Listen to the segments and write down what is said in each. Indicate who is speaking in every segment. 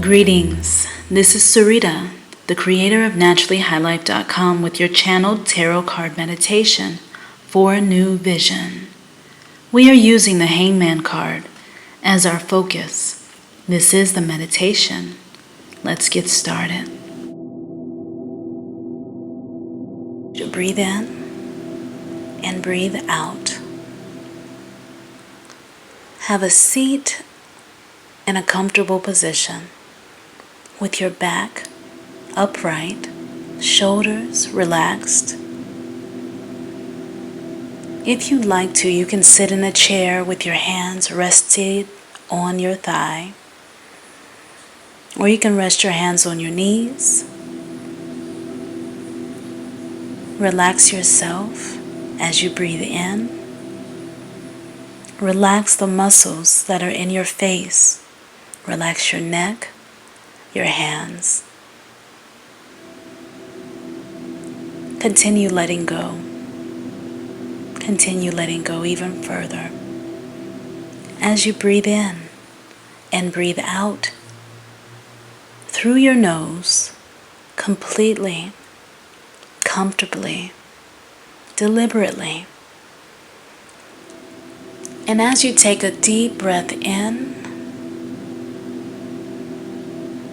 Speaker 1: Greetings, this is Sarita, the creator of naturallyhighlife.com with your channeled tarot card meditation for a new vision. We are using the Hangman card as our focus. This is the meditation. Let's get started. Breathe in and breathe out. Have a seat in a comfortable position with your back upright, shoulders relaxed. If you'd like to, you can sit in a chair with your hands rested on your thigh, or you can rest your hands on your knees. Relax yourself as you breathe in. Relax the muscles that are in your face. Relax your neck, your hands. Continue letting go. Continue letting go even further. As you breathe in and breathe out through your nose, completely, comfortably, deliberately. And as you take a deep breath in,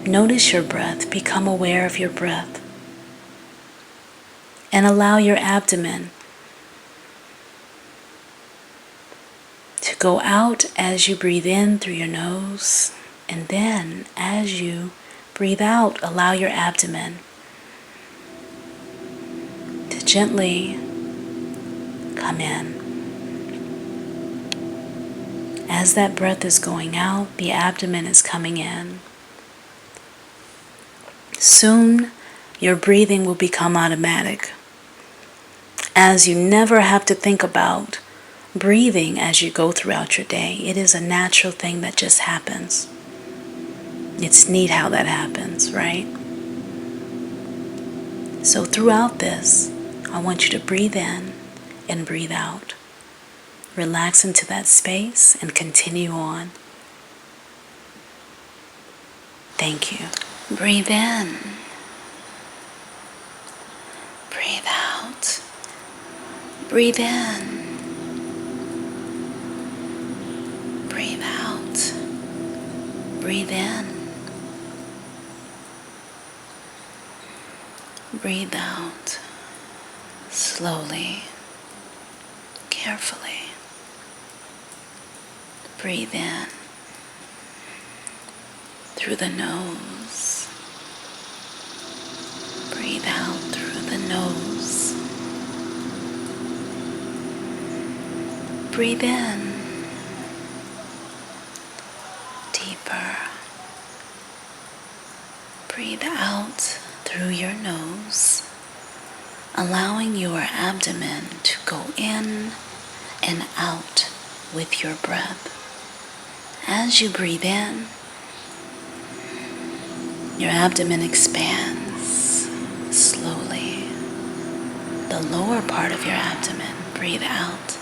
Speaker 1: notice your breath, become aware of your breath, and allow your abdomen to go out as you breathe in through your nose, and then as you breathe out, allow your abdomen to gently come in. As that breath is going out, the abdomen is coming in. Soon, your breathing will become automatic, as you never have to think about breathing as you go throughout your day. It is a natural thing that just happens. It's neat how that happens, right? So throughout this, I want you to breathe in and breathe out. Relax into that space and continue on. Thank you. Breathe in. Breathe out. Breathe in. Breathe out. Breathe in. Breathe out. Slowly, carefully. Breathe in through the nose. Breathe out through the nose. Breathe in deeper. Breathe out through your nose, allowing your abdomen to go in and out with your breath. As you breathe in, your abdomen expands slowly. The lower part of your abdomen, breathe out.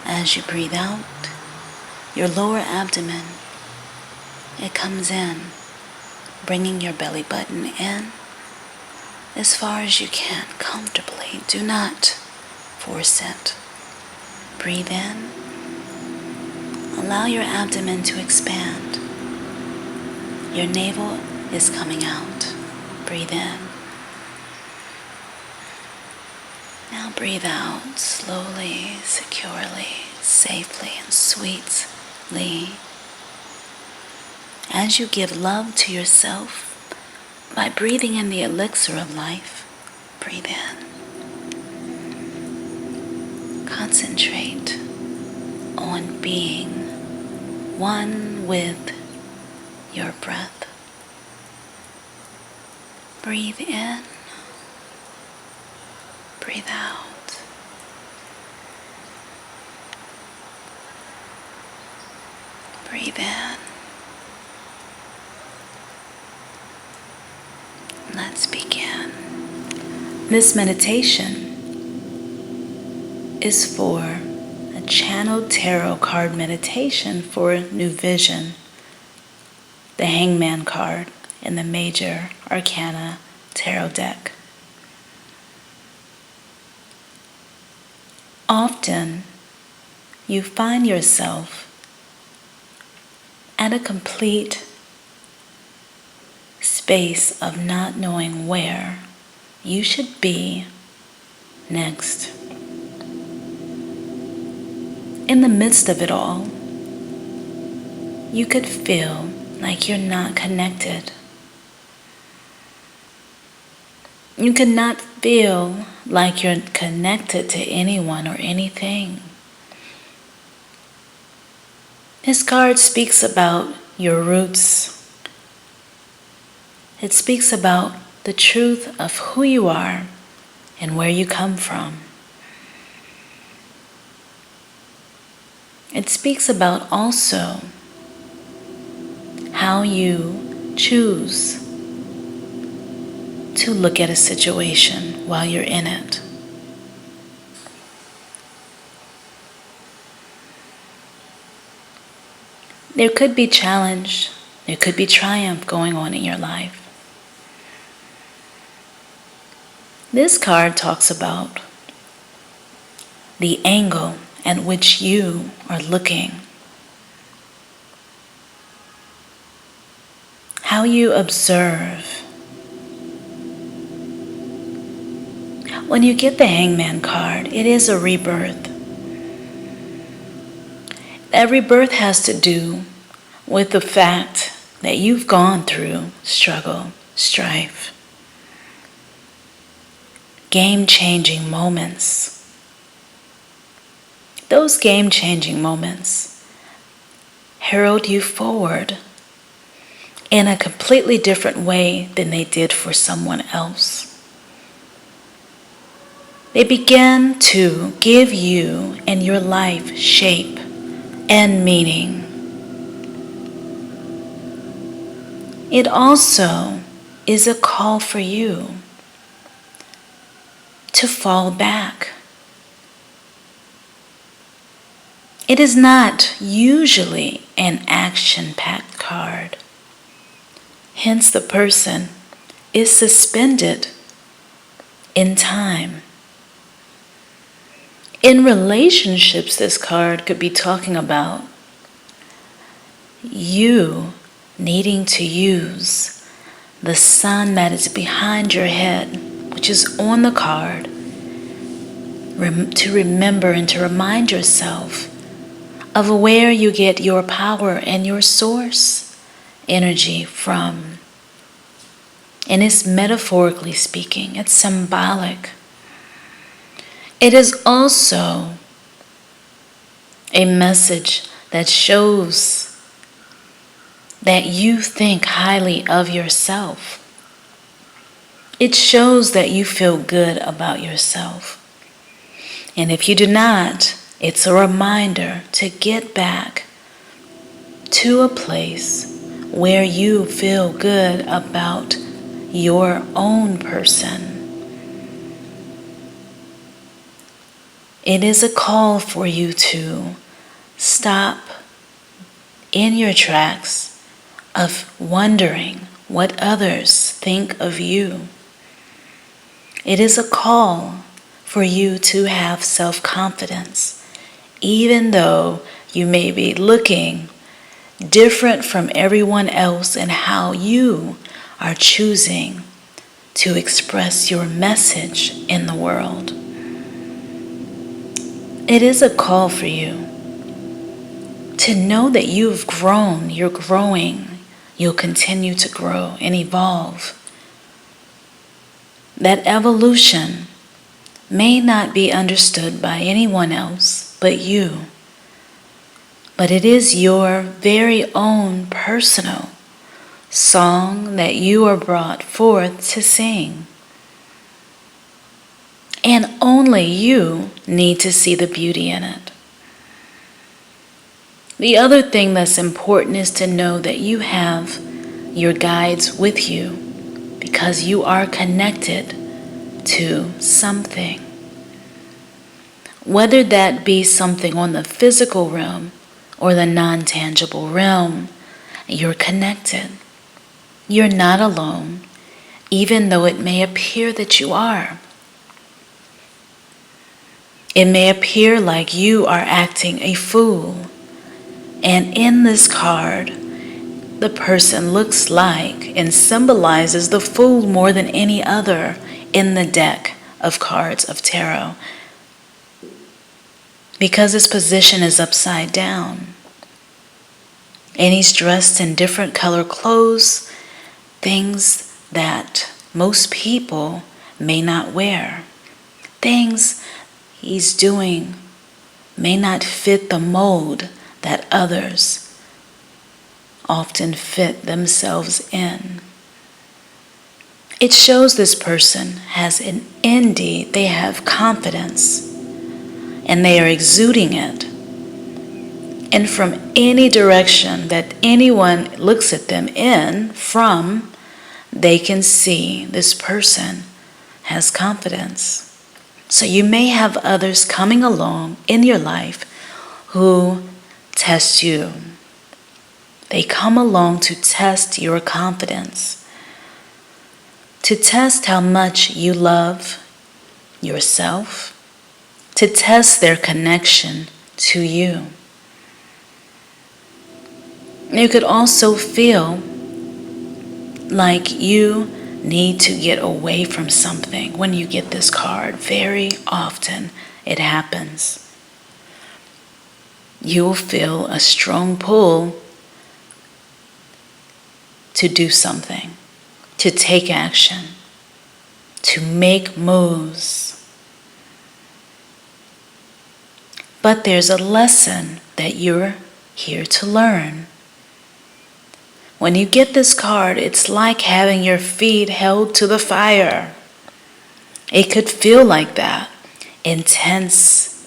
Speaker 1: As you breathe out, your lower abdomen, it comes in, bringing your belly button in as far as you can comfortably. Do not force it. Breathe in. Allow your abdomen to expand. Your navel is coming out. Breathe in. Now breathe out slowly, securely, safely, and sweetly. As you give love to yourself by breathing in the elixir of life, breathe in. Concentrate on being one with your breath. Breathe in, breathe out. Breathe in. Let's begin. This meditation is for a channeled tarot card meditation for new vision the Hangman card in the Major Arcana Tarot deck. Often, you find yourself at a complete space of not knowing where you should be next. In the midst of it all, you could feel like you're not connected. You could not feel like you're connected to anyone or anything. This card speaks about your roots. It speaks about the truth of who you are and where you come from. It speaks about also how you choose to look at a situation while you're in it. There could be challenge, there could be triumph going on in your life. This card talks about the angle at which you are looking, how you observe. When you get the Hangman card, it is a rebirth. That rebirth has to do with the fact that you've gone through struggle, strife, game-changing moments. Those game-changing moments herald you forward in a completely different way than they did for someone else. They begin to give you and your life shape and meaning. It also is a call for you to fall back. It is not usually an action-packed card. Hence, the person is suspended in time. In relationships, this card could be talking about you needing to use the sun that is behind your head, which is on the card, to remember and to remind yourself of where you get your power and your source energy from. And it's metaphorically speaking, it's symbolic. It is also a message that shows that you think highly of yourself. It shows that you feel good about yourself. And if you do not, it's a reminder to get back to a place where you feel good about your own person. It is a call for you to stop in your tracks of wondering what others think of you. It is a call for you to have self-confidence, even though you may be looking different from everyone else in how you are choosing to express your message in the world. It is a call for you to know that you've grown, you're growing, you'll continue to grow and evolve. That evolution may not be understood by anyone else but you, but it is your very own personal song that you are brought forth to sing. And only you need to see the beauty in it. The other thing that's important is to know that you have your guides with you because you are connected to something. Whether that be something on the physical realm or the non-tangible realm, You're connected. You're not alone, even though it may appear that you are. It may appear like you are acting a fool. And in this card, the person looks like and symbolizes the fool more than any other in the deck of cards of tarot, because his position is upside down. And he's dressed in different color clothes, things that most people may not wear. Things he's doing may not fit the mold that others often fit themselves in. It shows this person has indeed, they have confidence and they are exuding it. And from any direction that anyone looks at them from, they can see this person has confidence. So you may have others coming along in your life who test you. They come along to test your confidence, to test how much you love yourself, to test their connection to you. You could also feel like you need to get away from something when you get this card. Very often it happens. You will feel a strong pull to do something, to take action, to make moves. But there's a lesson that you're here to learn. When you get this card, it's like having your feet held to the fire. It could feel like that. Intense,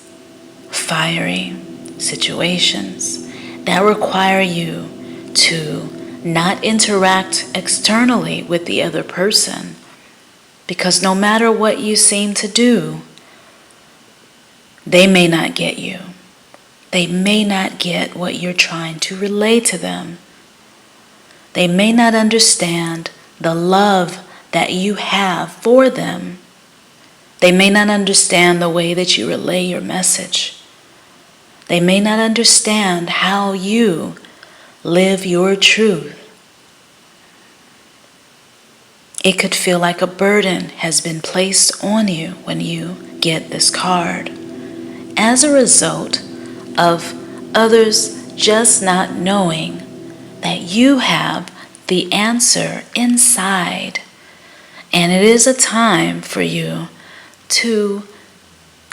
Speaker 1: fiery situations that require you to not interact externally with the other person. Because no matter what you seem to do, they may not get you. They may not get what you're trying to relay to them. They may not understand the love that you have for them. They may not understand the way that you relay your message. They may not understand how you live your truth. It could feel like a burden has been placed on you when you get this card, as a result of others just not knowing that you have the answer inside. And it is a time for you to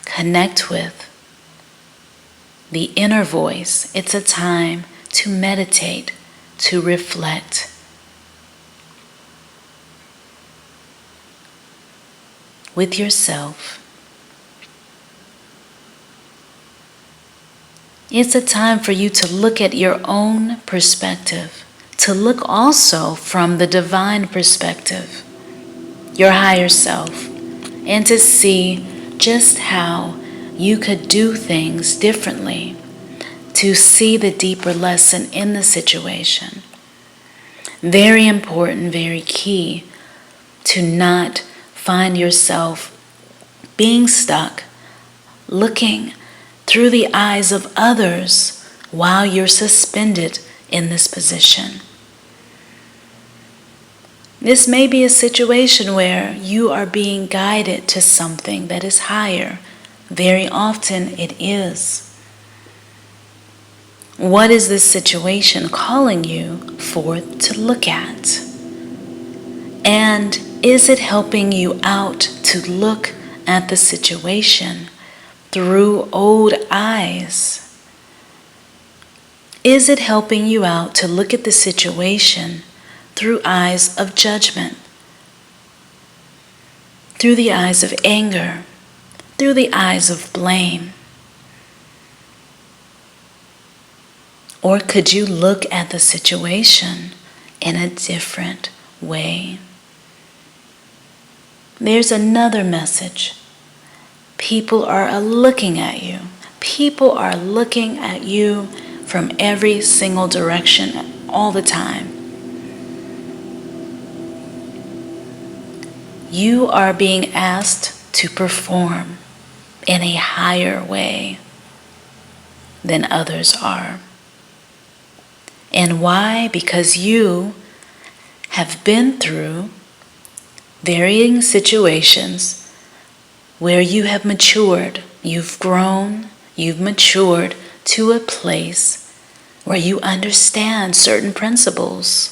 Speaker 1: connect with the inner voice. It's a time to meditate, to reflect. With yourself. It's a time for you to look at your own perspective, to look also from the divine perspective, your higher self, and to see just how you could do things differently, to see the deeper lesson in the situation. Very important, very key to not find yourself being stuck, looking through the eyes of others while you're suspended in this position. This may be a situation where you are being guided to something that is higher. Very often it is. What is this situation calling you forth to look at? And is it helping you out to look at the situation through old eyes? Is it helping you out to look at the situation through eyes of judgment, through the eyes of anger, through the eyes of blame? Or could you look at the situation in a different way? There's another message. People are looking at you. People are looking at you from every single direction all the time. You are being asked to perform in a higher way than others are. And why? Because you have been through varying situations where you have matured, you've grown, you've matured to a place where you understand certain principles.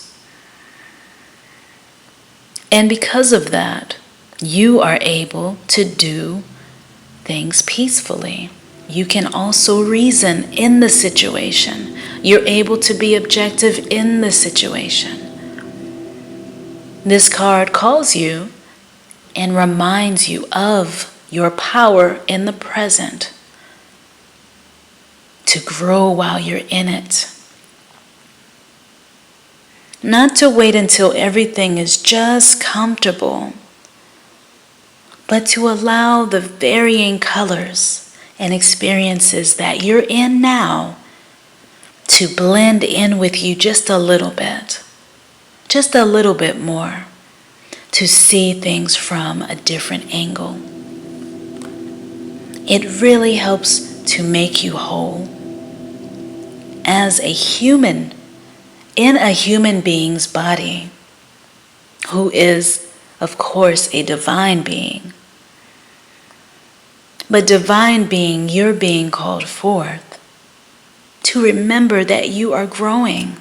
Speaker 1: And because of that, you are able to do things peacefully. You can also reason in the situation. You're able to be objective in the situation. This card calls you and reminds you of your power in the present to grow while you're in it. Not to wait until everything is just comfortable, but to allow the varying colors and experiences that you're in now to blend in with you just a little bit more, to see things from a different angle. It really helps to make you whole as a human, in a human being's body, who is, of course, a divine being. But divine being, you're being called forth to remember that you are growing.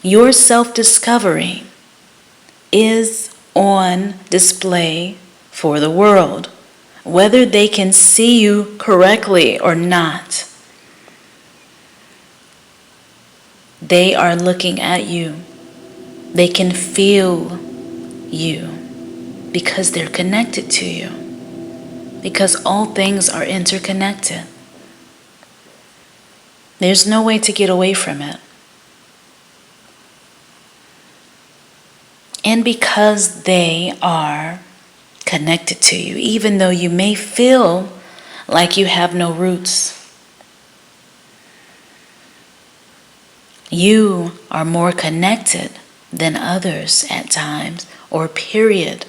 Speaker 1: Your self-discovery is on display for the world, whether they can see you correctly or not. They are looking at you. They can feel you because they're connected to you, because all things are interconnected. There's no way to get away from it. And because they are connected to you, even though you may feel like you have no roots, you are more connected than others at times, or period.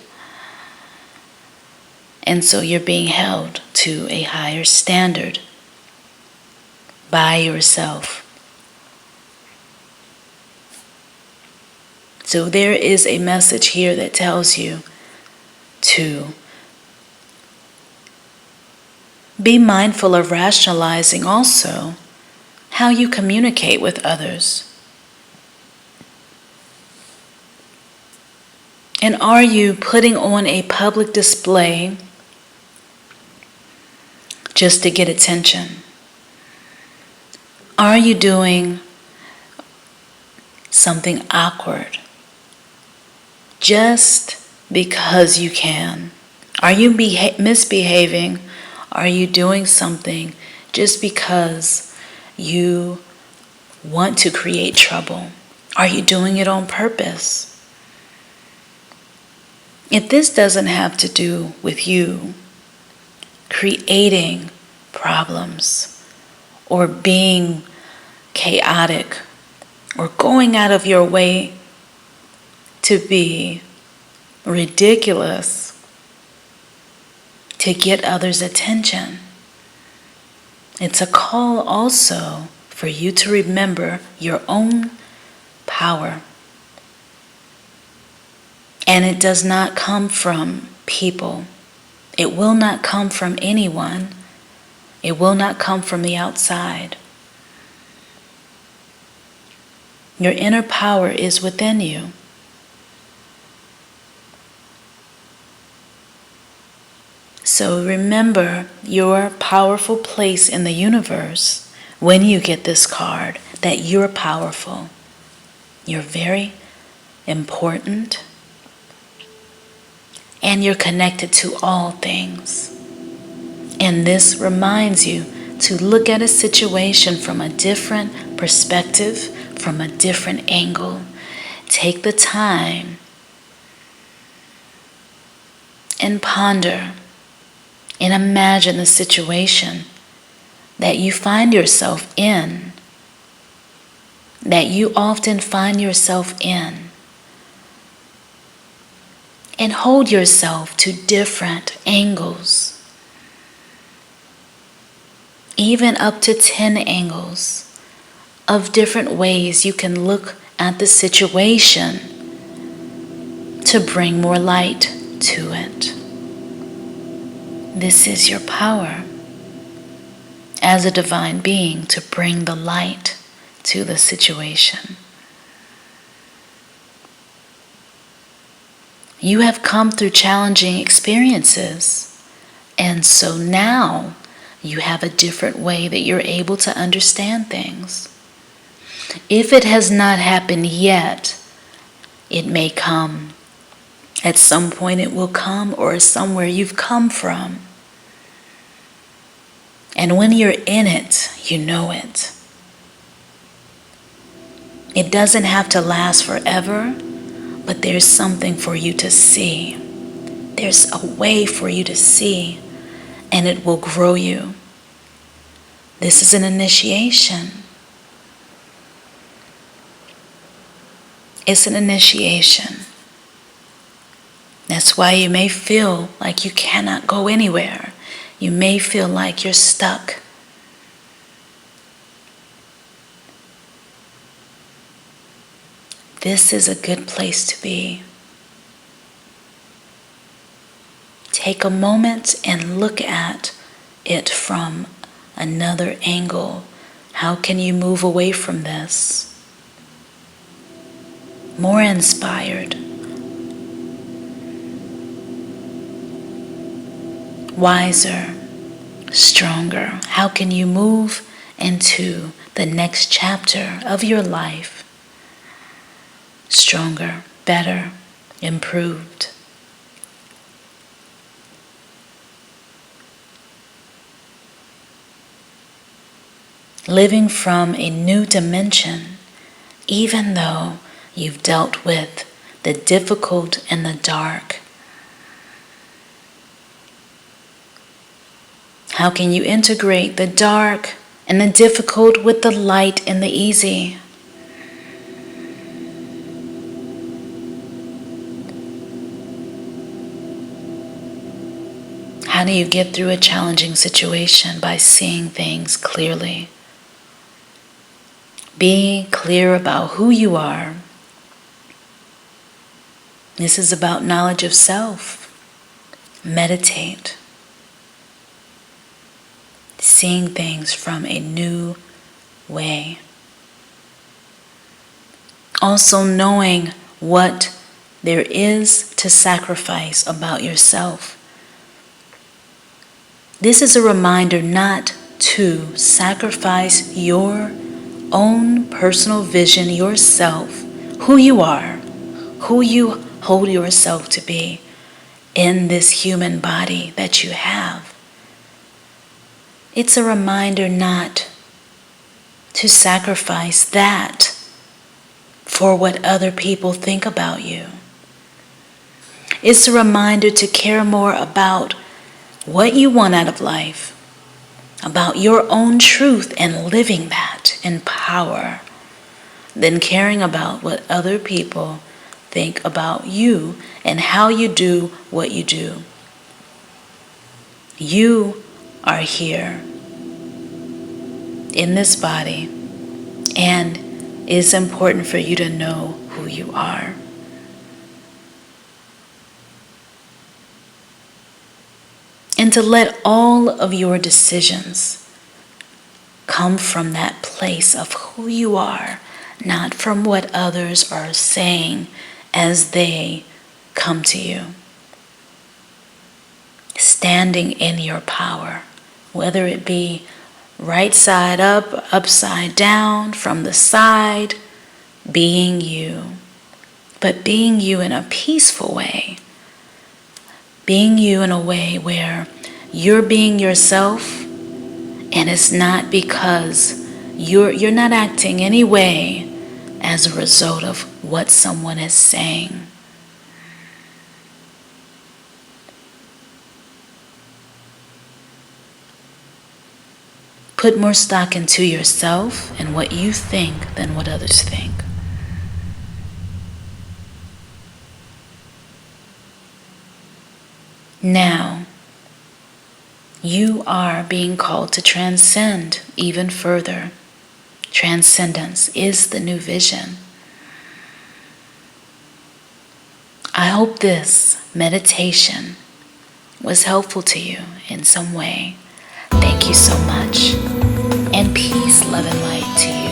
Speaker 1: And so you're being held to a higher standard by yourself. So there is a message here that tells you to be mindful of rationalizing also how you communicate with others. And are you putting on a public display just to get attention? Are you doing something awkward just because you can? Are you misbehaving? Are you doing something just because you want to create trouble? Are you doing it on purpose? If this doesn't have to do with you creating problems or being chaotic or going out of your way to be ridiculous to get others' attention, it's a call also for you to remember your own power. And it does not come from people. It will not come from anyone. It will not come from the outside. Your inner power is within you. So remember your powerful place in the universe when you get this card, that you're powerful. You're very important. And you're connected to all things. And this reminds you to look at a situation from a different perspective, from a different angle. Take the time and ponder and imagine the situation that you find yourself in. that you often find yourself in, and hold yourself to different angles, even up to 10 angles of different ways you can look at the situation to bring more light to it. This is your power as a divine being, to bring the light to the situation. You have come through challenging experiences, and so now you have a different way that you're able to understand things. If it has not happened yet, it may come. At some point it will come, or somewhere you've come from. And when you're in it, you know it. It doesn't have to last forever, but there's something for you to see. There's a way for you to see, and it will grow you. This is an initiation. It's an initiation. That's why you may feel like you cannot go anywhere. You may feel like you're stuck. This is a good place to be. Take a moment and look at it from another angle. How can you move away from this? More inspired. Wiser, stronger. How can you move into the next chapter of your life? Stronger, better, improved. Living from a new dimension, even though you've dealt with the difficult and the dark. How can you integrate the dark and the difficult with the light and the easy? How do you get through a challenging situation? By seeing things clearly. Be clear about who you are. This is about knowledge of self. Meditate. Seeing things from a new way. Also knowing what there is to sacrifice about yourself. This is a reminder not to sacrifice your own personal vision, yourself, who you are, who you hold yourself to be in this human body that you have. It's a reminder not to sacrifice that for what other people think about you. It's a reminder to care more about what you want out of life, about your own truth and living that in power, than caring about what other people think about you and how you do what you do. You are here in this body, and it's important for you to know who you are. And to let all of your decisions come from that place of who you are, not from what others are saying as they come to you. Standing in your power, whether it be right side up, upside down, from the side, being you. But being you in a peaceful way. Being you in a way where you're being yourself, and it's not because you're not acting any way as a result of what someone is saying. Put more stock into yourself and what you think than what others think. Now, you are being called to transcend even further. Transcendence is the new vision. I hope this meditation was helpful to you in some way. Thank you so much. And peace, love, and light to you.